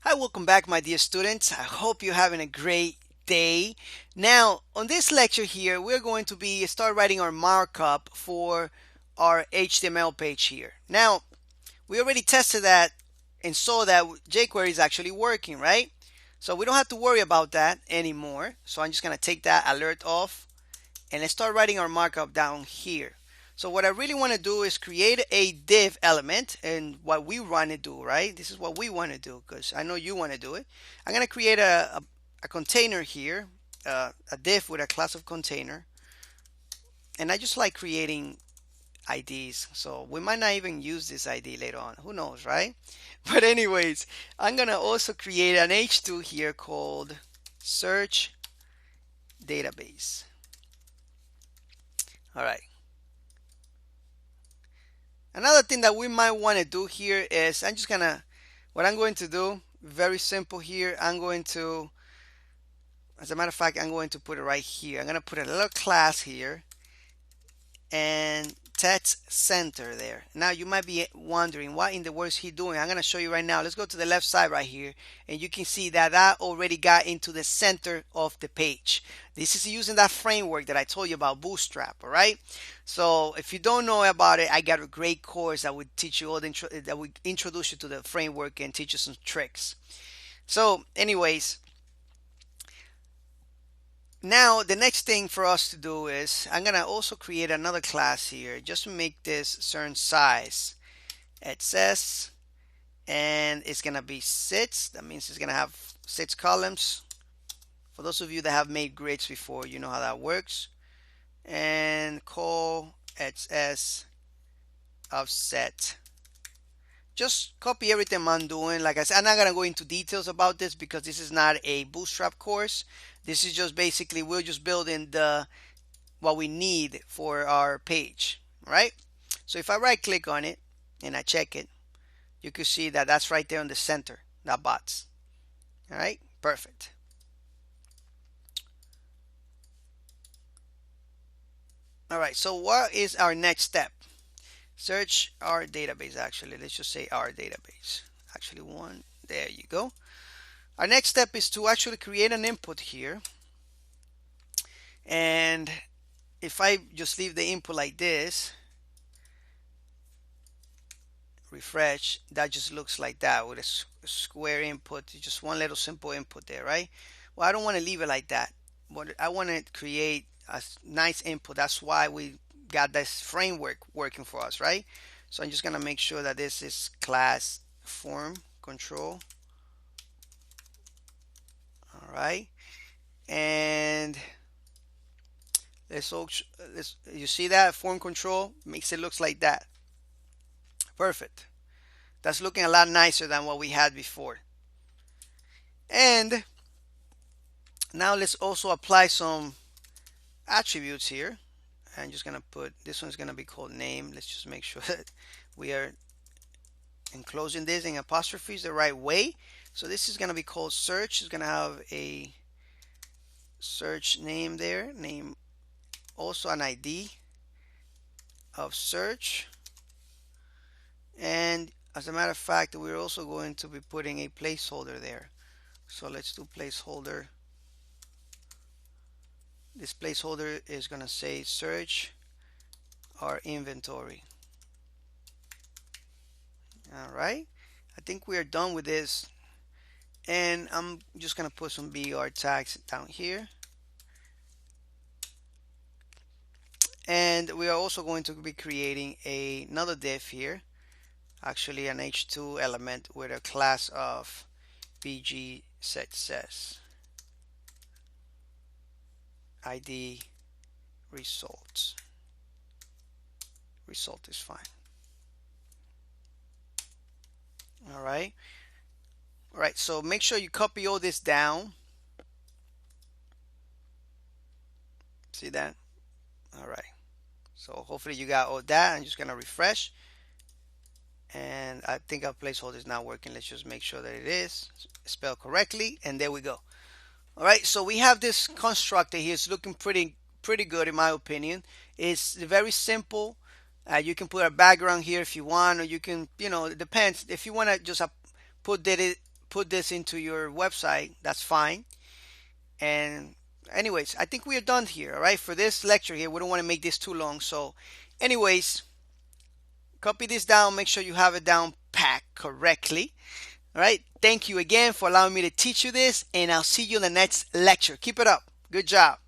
Hi, welcome back, my dear students. I hope you're having a great day. Now, on this lecture here, we're going to start writing our markup for our HTML page here. Now, we already tested that and saw that jQuery is actually working, right? So we don't have to worry about that anymore. So I'm just going to take that alert off and let's start writing our markup down here. So what I really want to do is create a div element, and what we want to do, right? This is what we want to do because I know you want to do it. I'm going to create a container here, a div with a class of container. And I just like creating IDs. So we might not even use this ID later on. Who knows, right? But anyways, I'm going to also create an H2 here called search database. All right. Another thing that we might want to do here is what I'm going to do, very simple here. As a matter of fact, I'm going to put it right here. I'm going to put a little class here and text center there. Now you might be wondering what in the world is he doing. I'm going to show you right now. Let's go to the left side right here, and you can see that already got into the center of the page. This is using that framework that I told you about, Bootstrap. All right, so if you don't know about it, I got a great course that would teach you that would introduce you to the framework and teach you some tricks. So anyways, now the next thing for us to do is I'm gonna also create another class here just to make this certain size. It says, and it's gonna be 6. That means it's gonna have 6 columns. For those of you that have made grids before, you know how that works. And call XS offset. Just copy everything I'm doing. Like I said, I'm not gonna go into details about this because this is not a Bootstrap course. This is just basically we're just building what we need for our page, right? So if I right click on it and I check it, you can see that that's right there in the center, that box. All right, perfect. All right, so what is our next step? Search our database. Actually, let's just say our database. Actually, there you go. Our next step is to actually create an input here. And if I just leave the input like this, refresh, that just looks like that with a square input, just one little simple input there, right? Well, I don't want to leave it like that. But I want to create a nice input. That's why we got this framework working for us, right? So I'm just going to make sure that this is class form control. All right. And you see that form control makes it looks like that. Perfect. That's looking a lot nicer than what we had before. And now let's also apply some attributes here. I'm just gonna put this one's gonna be called name. Let's just make sure that we are enclosing this in apostrophes the right way. So this is gonna be called search. It's gonna have a search name there, name, also an ID of search. And as a matter of fact, we're also going to be putting a placeholder there. So let's do placeholder. This placeholder is going to say search our inventory. All right, I think we are done with this, and I'm just going to put some BR tags down here. And we are also going to be creating another div here, actually an H2 element with a class of bg success ID results. Result is fine. All right. All right, so make sure you copy all this down. See that? All right. So hopefully you got all that. I'm just gonna refresh. And I think our placeholder is not working. Let's just make sure that it is spelled correctly. And there we go. All right, so we have this constructor here. It's looking pretty good in my opinion. It's very simple. You can put a background here if you want, or you can, it depends. If you want to just put this into your website, that's fine. And anyways, I think we are done here. All right, for this lecture here, we don't want to make this too long. So anyways, copy this down, make sure you have it down packed correctly. All right, thank you again for allowing me to teach you this, and I'll see you in the next lecture. Keep it up. Good job.